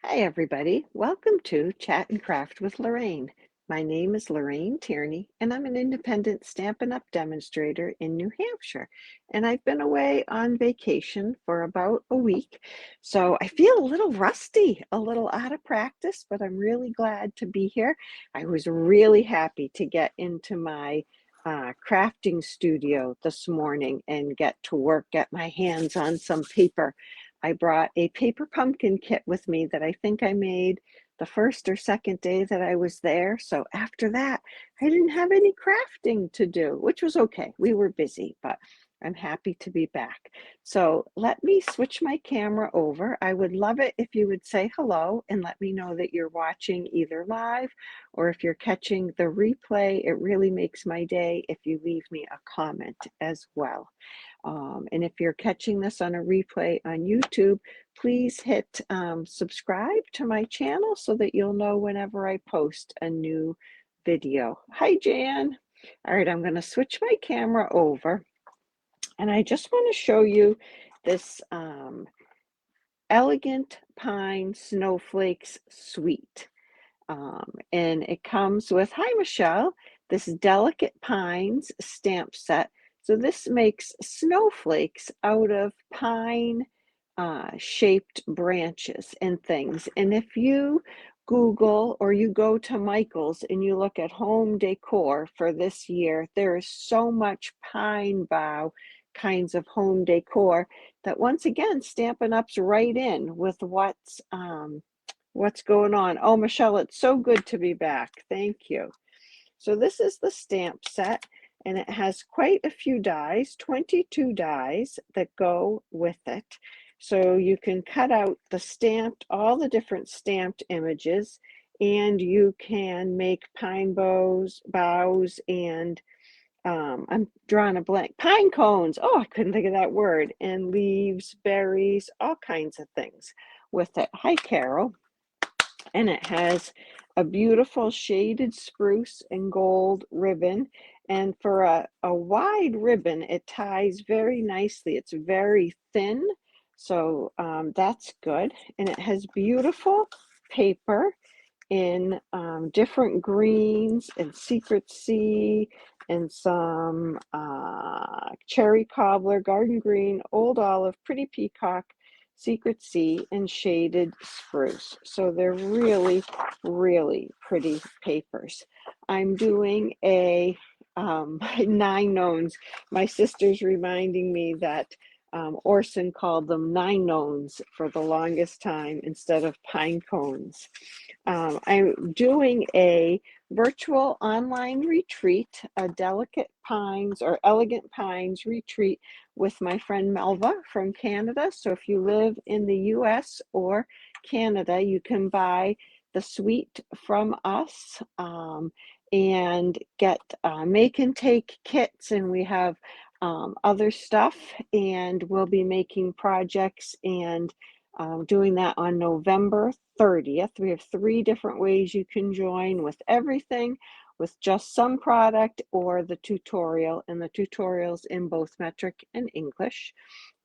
Hi, everybody. Welcome to Chat and Craft with Lorraine. My name is Lorraine Tierney, and I'm an independent Stampin' Up! Demonstrator in New Hampshire. And I've been away on vacation for about a week, so I feel a little rusty, a little out of practice, but I'm really glad to be here. I was really happy to get into my crafting studio this morning and get to work, get my hands on some paper. I brought a paper pumpkin kit with me that I think I made the first or second day that I was there. So after that, I didn't have any crafting to do, which was okay. We were busy, but I'm happy to be back. So let me switch my camera over. I would love it if you would say hello and let me know that you're watching either live or if you're catching the replay. It really makes my day if you leave me a comment as well. And if you're catching this on a replay on YouTube, please hit subscribe to my channel so that you'll know whenever I post a new video. Hi, Jan. All right, I'm going to switch my camera over, and I just want to show you this Elegant Pine Snowflakes Suite. And it comes with, hi Michelle, this Delicate Pines stamp set. So this makes snowflakes out of pine shaped branches and things. And if you Google or you go to Michael's and you look at home decor for this year, there is so much pine bough kinds of home decor that once again Stampin' Up's right in with what's going on. Oh, Michelle, it's so good to be back. Thank you. So this is the stamp set, and it has quite a few dies, 22 dies that go with it. So you can cut out the stamped, all the different stamped images, and you can make pine boughs, and I'm drawing a blank. Pine cones. Oh, I couldn't think of that word. And leaves, berries, all kinds of things with it. Hi, Carol. And it has a beautiful shaded spruce and gold ribbon. And for a wide ribbon, it ties very nicely. It's very thin, so that's good. And it has beautiful paper in different greens and secret sea and some cherry cobbler, garden green, old olive, pretty peacock, secret sea, and shaded spruce. So they're really, really pretty papers. I'm doing a 9 nones. My sister's reminding me that Orson called them 9 nones for the longest time instead of pine cones. I'm doing a virtual online retreat, a Delicate Pines or Elegant Pines retreat with my friend Melva from Canada. So if you live in the US or Canada, you can buy the suite from us and get make and take kits, and we have other stuff, and we'll be making projects and doing that on November 30th. We have 3 different ways you can join, with everything, with just some product, or the tutorial, and the tutorials in both metric and English,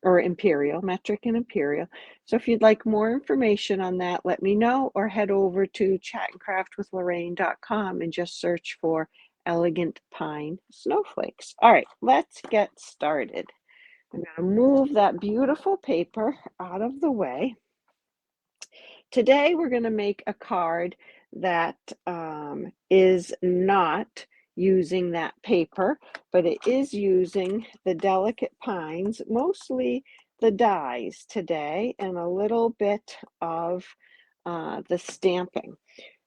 or imperial, metric and imperial. So if you'd like more information on that, let me know, or head over to chatandcraftwithlorraine.com and just search for Elegant Pine Snowflakes. All right, let's get started. I'm going to move that beautiful paper out of the way. Today we're going to make a card that is not using that paper, but it is using the Delicate Pines, mostly the dies today, and a little bit of the stamping.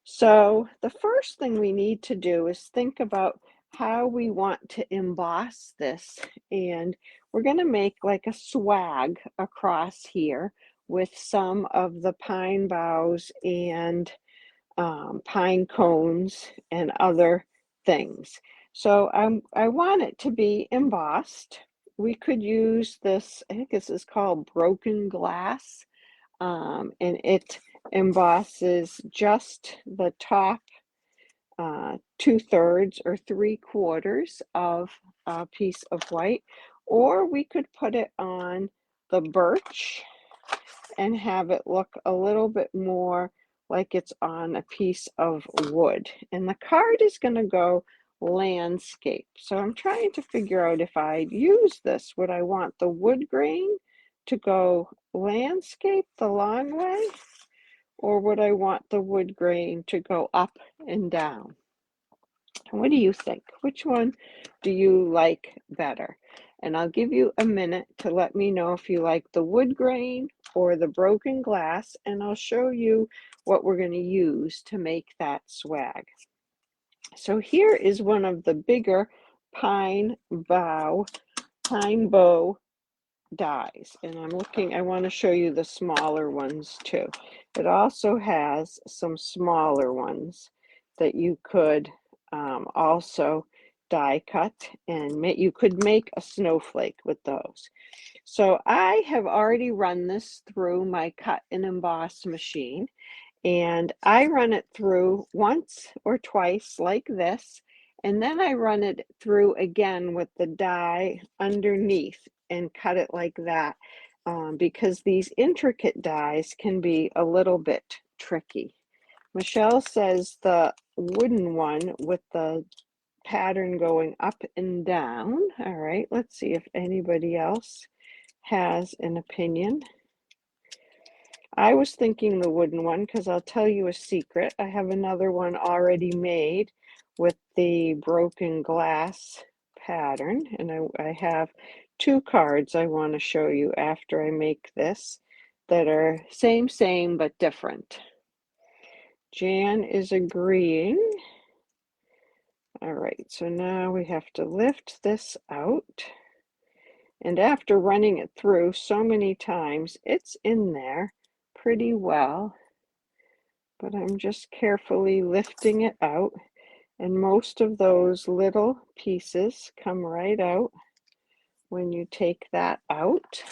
So the first thing we need to do is think about how we want to emboss this, and we're going to make like a swag across here with some of the pine boughs and pine cones and other things. So I want it to be embossed. We could use this, I think this is called Broken Glass, and it embosses just the top 2/3 or 3/4 of a piece of white, or we could put it on the birch and have it look a little bit more like it's on a piece of wood. And the card is going to go landscape. So I'm trying to figure out if I use this, would I want the wood grain to go landscape the long way, or would I want the wood grain to go up and down? What do you think? Which one do you like better? And I'll give you a minute to let me know if you like the wood grain or the broken glass, and I'll show you what we're going to use to make that swag. So here is one of the bigger pine bow dies, and I want to show you the smaller ones too. It also has some smaller ones that you could also die cut, and you could make a snowflake with those. So I have already run this through my cut and emboss machine, and I run it through once or twice like this, and then I run it through again with the die underneath and cut it like that, because these intricate dies can be a little bit tricky. Michelle says the wooden one with the pattern going up and down. All right, let's see if anybody else has an opinion. I was thinking the wooden one because I'll tell you a secret. I have another one already made with the broken glass pattern, and I have two cards I want to show you after I make this that are same but different. Jan is agreeing. All right, so now we have to lift this out. And after running it through so many times, it's in there pretty well. But I'm just carefully lifting it out. And most of those little pieces come right out when you take that out.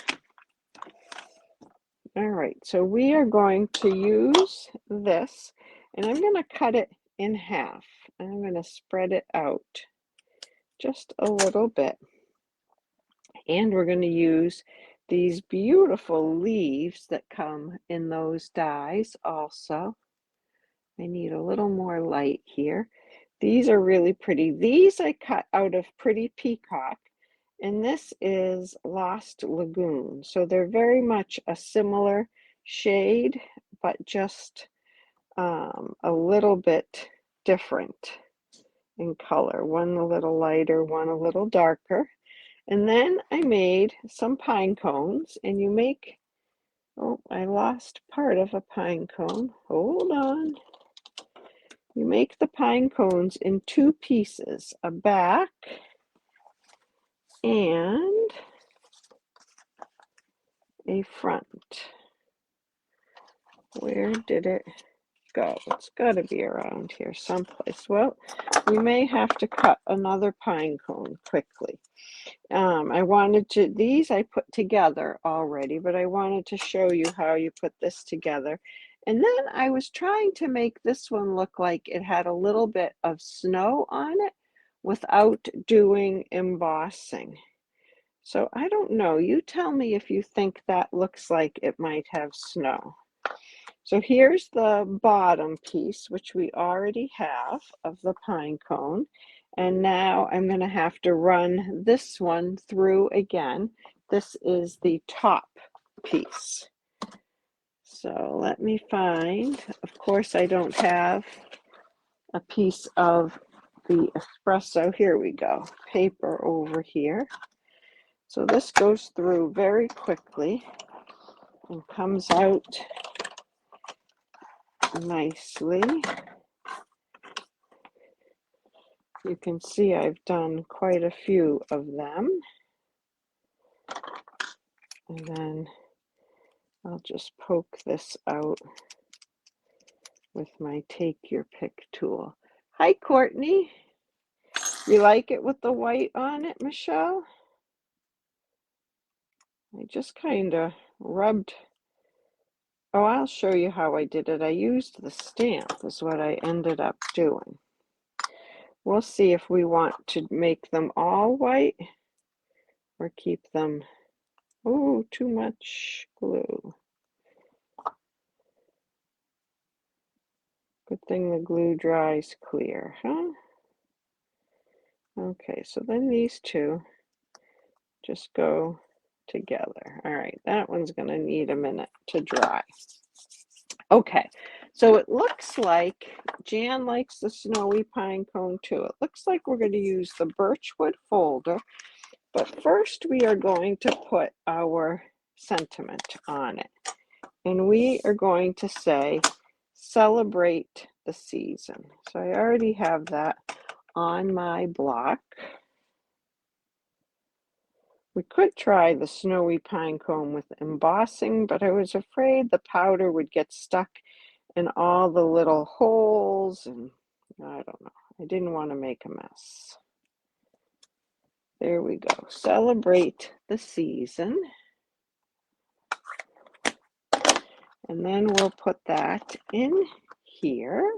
All right, so we are going to use this, and I'm going to cut it in half. I'm going to spread it out just a little bit. And we're going to use these beautiful leaves that come in those dies also. I need a little more light here. These are really pretty. These I cut out of Pretty Peacock, and this is Lost Lagoon. So they're very much a similar shade, but just a little bit different in color. One a little lighter, one a little darker. And then I made some pine cones, and you make, oh, I lost part of a pine cone. Hold on. You make the pine cones in two pieces, a back and a front. Where did it go? It's got to be around here someplace. Well, we may have to cut another pine cone quickly. These I put together already, but I wanted to show you how you put this together. And then I was trying to make this one look like it had a little bit of snow on it without doing embossing. So I don't know. You tell me if you think that looks like it might have snow. So here's the bottom piece, which we already have of the pine cone. And now I'm going to have to run this one through again. This is the top piece. So let me find, of course, I don't have a piece of the espresso. Here we go, paper over here. So this goes through very quickly and comes out nicely. You can see I've done quite a few of them. And then I'll just poke this out with my take your pick tool. Hi, Courtney. You like it with the white on it, Michelle? I just kind of rubbed. Oh, I'll show you how I did it. I used the stamp is what I ended up doing. We'll see if we want to make them all white or keep them. Oh, too much glue. thing the glue dries clear, huh? Okay, so then these two just go together. All right, that one's going to need a minute to dry. Okay, so it looks like Jan likes the snowy pine cone too. It looks like we're going to use the birchwood folder, but first we are going to put our sentiment on it. And we are going to say, celebrate the season. So I already have that on my block. We could try the snowy pine cone with embossing, but I was afraid the powder would get stuck in all the little holes, and I don't know. I didn't want to make a mess. There we go. Celebrate the season. And then we'll put that in here.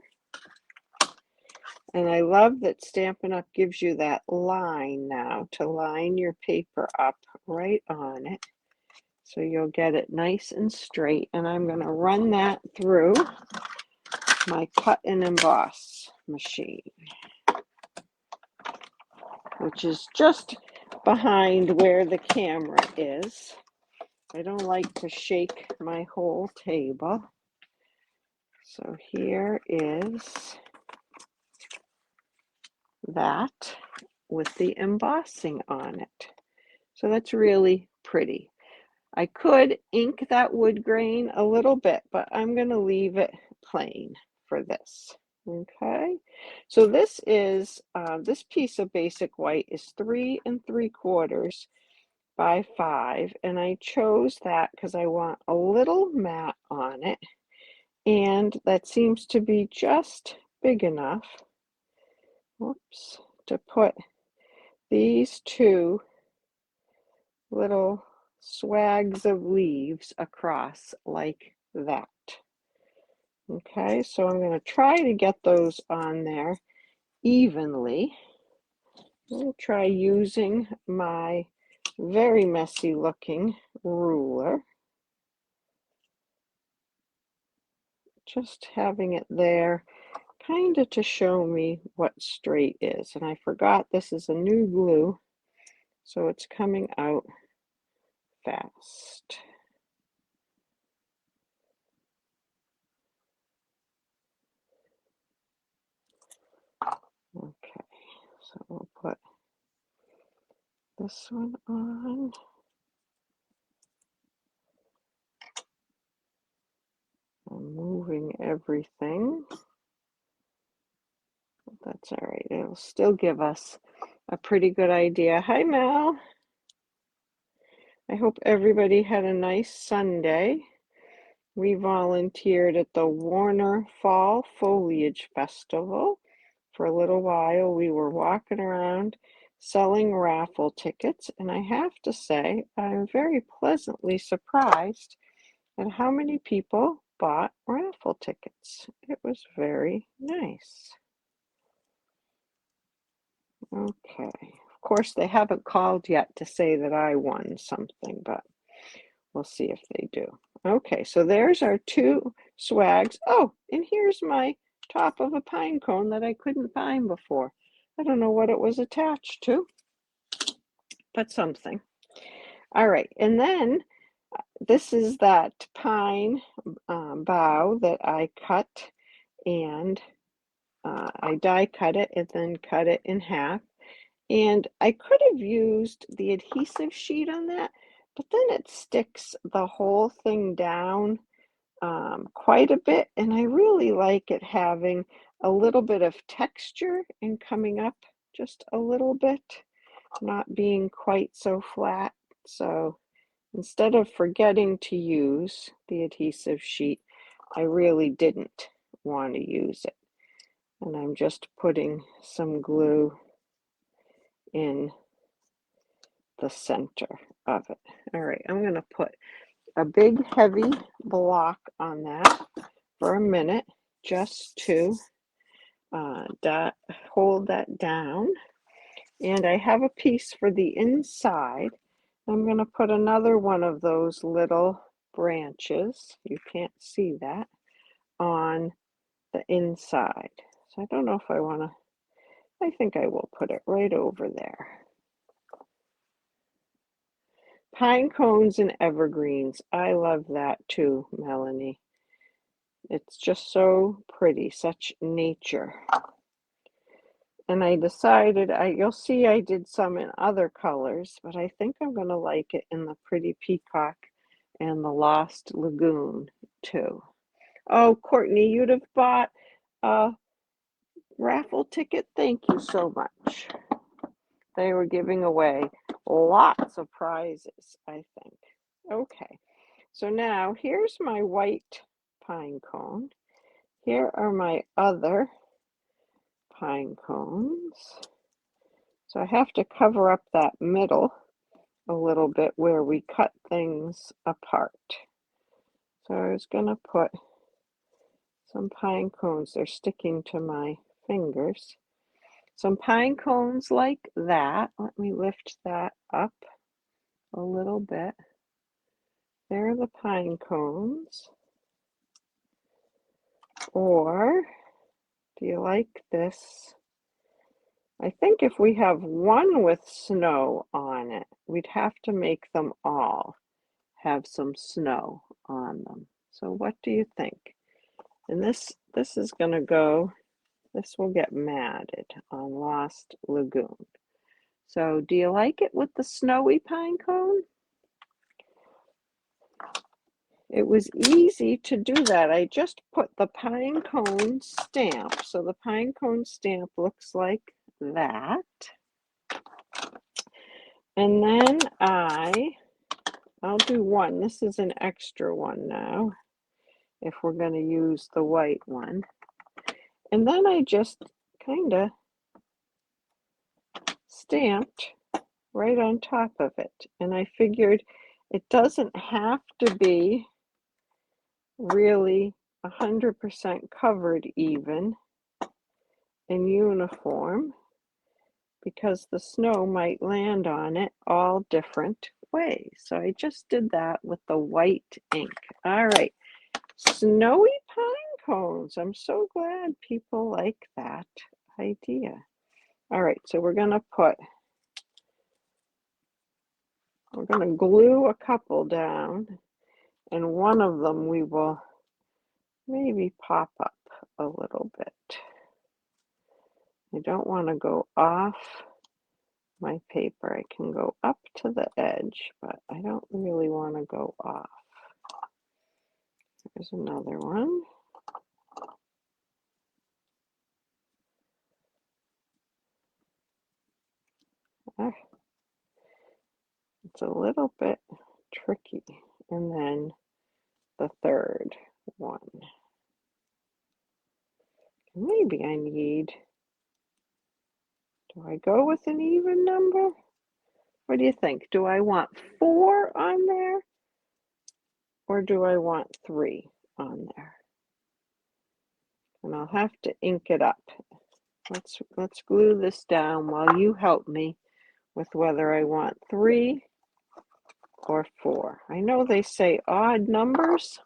And I love that Stampin' Up! Gives you that line now to line your paper up right on it. So you'll get it nice and straight. And I'm going to run that through my cut and emboss machine, which is just behind where the camera is. I don't like to shake my whole table. So here is that with the embossing on it. So that's really pretty. I could ink that wood grain a little bit, but I'm going to leave it plain for this. Okay, so this is this piece of basic white is 3 3/4 by 5, and I chose that because I want a little matte on it, and that seems to be just big enough, whoops, to put these two little swags of leaves across like that. Okay, so I'm going to try to get those on there evenly. I'll try using my very messy looking ruler. Just having it there kind of to show me what straight is. And I forgot this is a new glue, so it's coming out fast. Okay, so we'll put this one on. I'm moving everything. That's all right. It'll still give us a pretty good idea. Hi, Mel. I hope everybody had a nice Sunday. We volunteered at the Warner Fall Foliage Festival. For a little while, we were walking around selling raffle tickets, and I have to say, I'm very pleasantly surprised at how many people bought raffle tickets. It was very nice. Okay. Of course, they haven't called yet to say that I won something, but we'll see if they do. Okay, so there's our two swags. Oh, and here's my top of a pine cone that I couldn't find before. I don't know what it was attached to, but something. All right, and then this is that pine bough that I cut, and I die cut it and then cut it in half. And I could have used the adhesive sheet on that, but then it sticks the whole thing down quite a bit. And I really like it having a little bit of texture and coming up just a little bit, not being quite so flat. So instead of forgetting to use the adhesive sheet, I really didn't want to use it. And I'm just putting some glue in the center of it. All right, I'm going to put a big heavy block on that for a minute just to hold that down. And I have a piece for the inside. I'm going to put another one of those little branches, you can't see that, on the inside. So I don't know if I want to, I think I will put it right over there. Pine cones and evergreens. I love that too, Melanie. It's just so pretty, such nature. And I decided, you'll see I did some in other colors, but I think I'm going to like it in the Pretty Peacock and the Lost Lagoon too. Oh, Courtney, you'd have bought a raffle ticket. Thank you so much. They were giving away lots of prizes, I think. Okay, so now here's my white pine cone. Here are my other pine cones. So I have to cover up that middle a little bit where we cut things apart. So I was going to put some pine cones. They're sticking to my fingers. Some pine cones like that. Let me lift that up a little bit. There are the pine cones. Or do you like this? I think if we have one with snow on it, we'd have to make them all have some snow on them. So what do you think? And this is going to go, this will get matted on Lost Lagoon. So do you like it with the snowy pine cone? It was easy to do that. I just put the pine cone stamp. So the pine cone stamp looks like that. And then I'll do one. This is an extra one now, if we're going to use the white one. And then I just kind of stamped right on top of it. And I figured it doesn't have to be really 100% covered even and uniform, because the snow might land on it all different ways. So I just did that with the white ink. All right, snowy pine cones. I'm so glad people like that idea. All right, so we're going to glue a couple down, and one of them we will maybe pop up a little bit. I don't want to go off my paper. I can go up to the edge, but I don't really want to go off. There's another one. It's a little bit tricky. And then the third one. Maybe I need, do I go with an even number? What do you think? Do I want 4 on there? Or do I want 3 on there? And I'll have to ink it up. Let's glue this down while you help me with whether I want 3 or 4. I know they say odd numbers.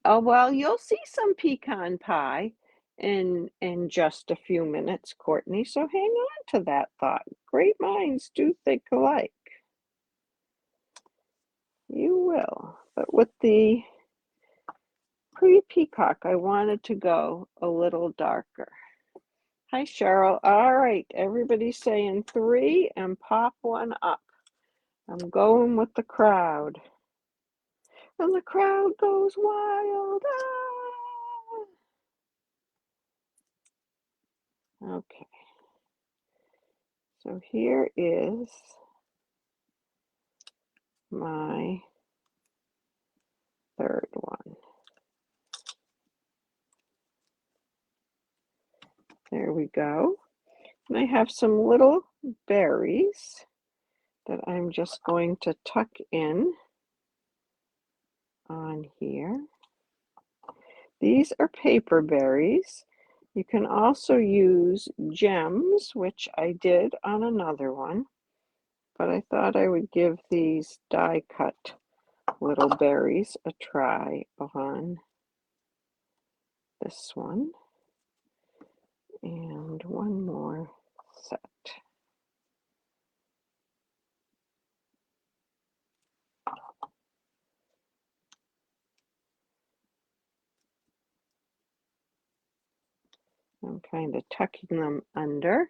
Well, you'll see some pecan pie in just a few minutes, Courtney, so hang on to that thought. Great minds do think alike. You will. But with the Pretty Peacock, I wanted to go a little darker. Hi, Cheryl. All right, everybody's saying 3 and pop one up. I'm going with the crowd. And the crowd goes wild. Ah! Okay. So here is my third one. There we go. And I have some little berries that I'm just going to tuck in on here. These are paper berries. You can also use gems, which I did on another one, but I thought I would give these die cut little berries a try on this one, and one more set. I'm kind of tucking them under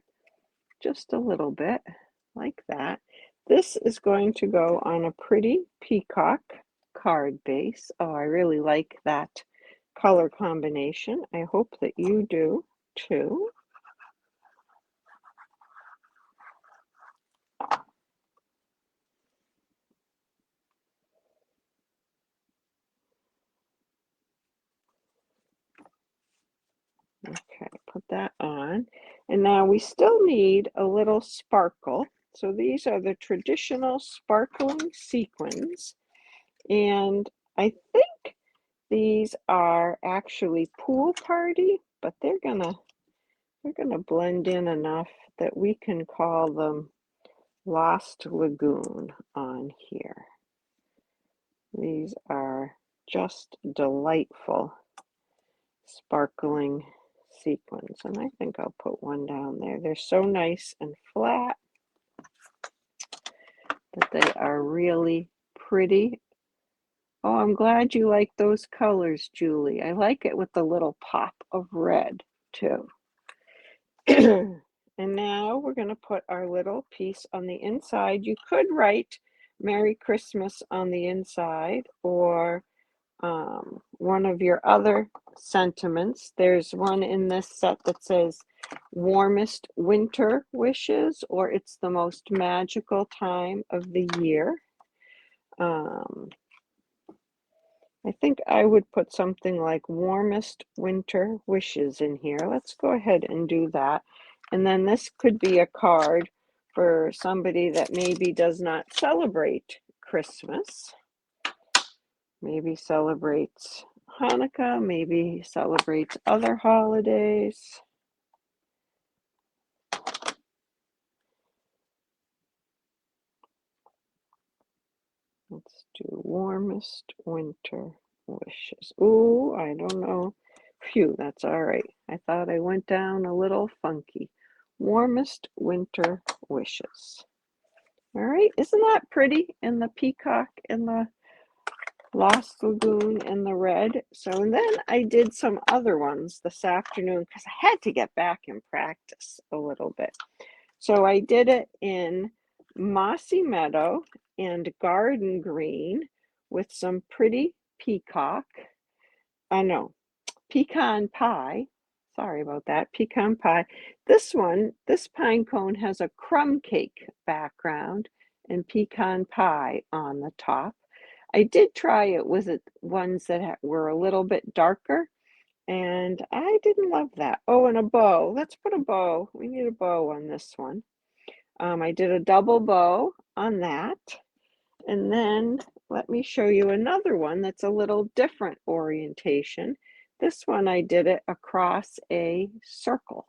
just a little bit like that. This is going to go on a pretty peacock card base. Oh, I really like that color combination. I hope that you do too. Okay, put that on. And now we still need a little sparkle. So these are the traditional sparkling sequins. And I think these are actually Pool Party, but they're gonna blend in enough that we can call them Lost Lagoon on here. These are just delightful sparkling sequins, and I think I'll put one down there. They're so nice and flat that they are really pretty. Oh, I'm glad you like those colors, Julie. I like it with the little pop of red too. And now we're going to put our little piece on the inside. You could write Merry Christmas on the inside, or one of your other sentiments. There's one in this set that says warmest winter wishes, or it's the most magical time of the year. I think I would put something like warmest winter wishes in here. Let's go ahead and do that. And then this could be a card for somebody that maybe does not celebrate Christmas. Maybe celebrates Hanukkah, maybe celebrates other holidays. Let's do warmest winter wishes. Ooh, I don't know. Phew, that's all right. I thought I went down a little funky. Warmest winter wishes. All right, isn't that pretty? And the peacock and the Lost Lagoon and the red. So, and then I did some other ones this afternoon because I had to get back and practice a little bit. So I did it in Mossy Meadow and Garden Green with some pretty peacock. No, pecan pie. Sorry about that, pecan pie. This one, this pine cone has a crumb cake background and pecan pie on the top. I did try it with ones that were a little bit darker, and I didn't love that. Oh, and a bow. Let's put a bow. We need a bow on this one. I did a double bow on that. And then let me show you another one that's a little different orientation. This one I did it across a circle.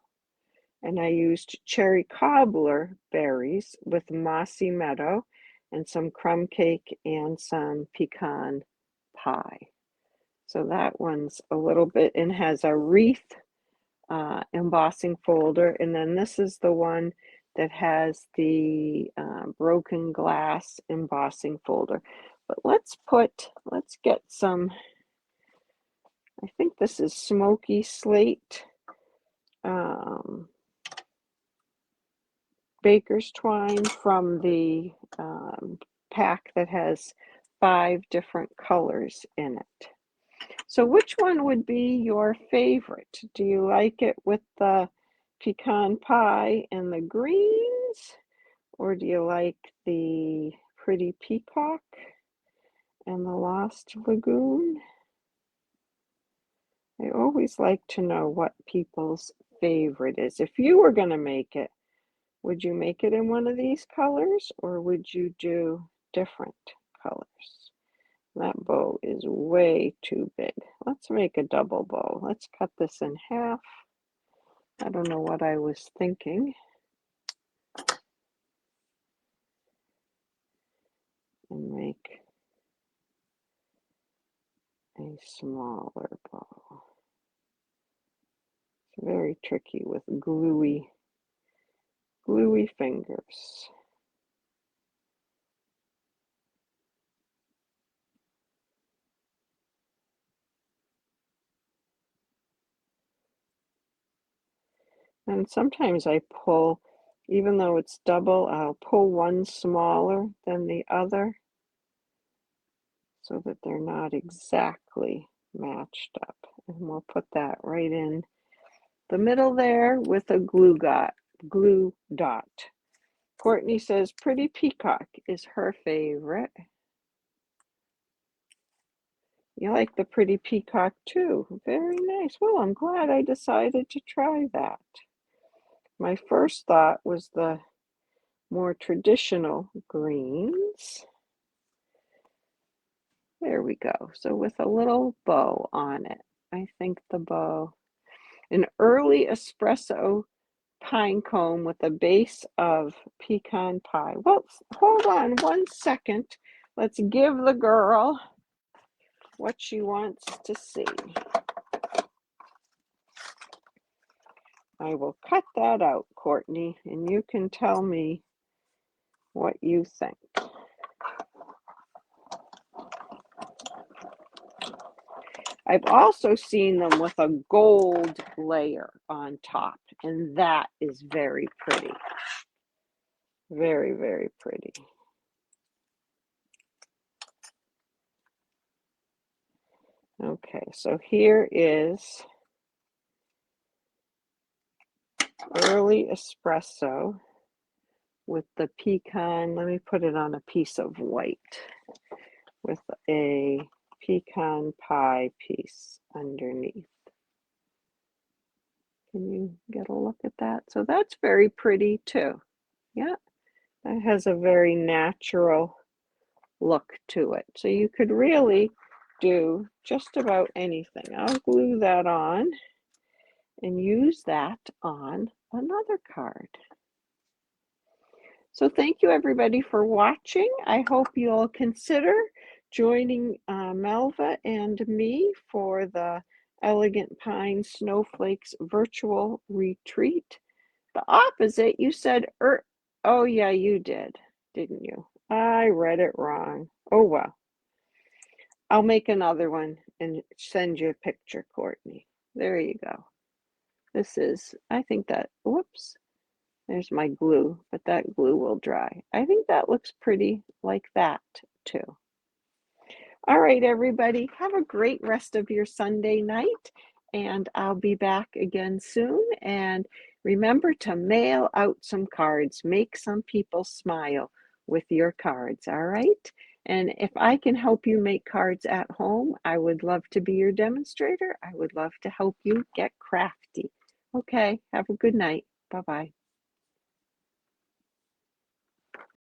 And I used cherry cobbler berries with Mossy Meadow and some crumb cake and some pecan pie. So that one's a little bit and has a wreath embossing folder. And then this is the one that has the broken glass embossing folder. But let's get some, I think this is Smoky Slate baker's twine from the pack that has 5 different colors in it. So which one would be your favorite? Do you like it with the pecan pie and the greens? Or do you like the pretty peacock and the Lost Lagoon? I always like to know what people's favorite is. If you were going to make it, would you make it in one of these colors or would you do different colors? That bow is way too big. Let's make a double bow. Let's cut this in half. I don't know what I was thinking. And make a smaller bow. It's very tricky with gluey fingers. And sometimes I pull, even though it's double, I'll pull one smaller than the other so that they're not exactly matched up. And we'll put that right in the middle there with a glue dot. Courtney says Pretty Peacock is her favorite. You like the Pretty Peacock too. Very nice. Well, I'm glad I decided to try that. My first thought was the more traditional greens. There we go. So with a little bow on it. I think the bow, an early espresso pine cone with a base of pecan pie. Well, hold on 1 second. Let's give the girl what she wants to see. I will cut that out, Courtney, and you can tell me what you think. I've also seen them with a gold layer on top, and that is very pretty. Very, very pretty. Okay, so here is early espresso with the pecan. Let me put it on a piece of white with a pecan pie piece underneath. Can you get a look at that? So that's very pretty too. Yeah, that has a very natural look to it. So you could really do just about anything. I'll glue that on and use that on another card. So thank you everybody for watching. I hope you'll consider joining Melva and me for the Elegant Pine Snowflakes virtual retreat. The opposite, you said, oh yeah, you did, didn't you? I read it wrong. Oh well. I'll make another one and send you a picture, Courtney. There you go. This is, I think that, whoops, there's my glue, but that glue will dry. I think that looks pretty like that too. All right, everybody, have a great rest of your Sunday night, and I'll be back again soon. And remember to mail out some cards. Make some people smile with your cards, all right? And if I can help you make cards at home, I would love to be your demonstrator. I would love to help you get crafty. Okay, have a good night. Bye-bye.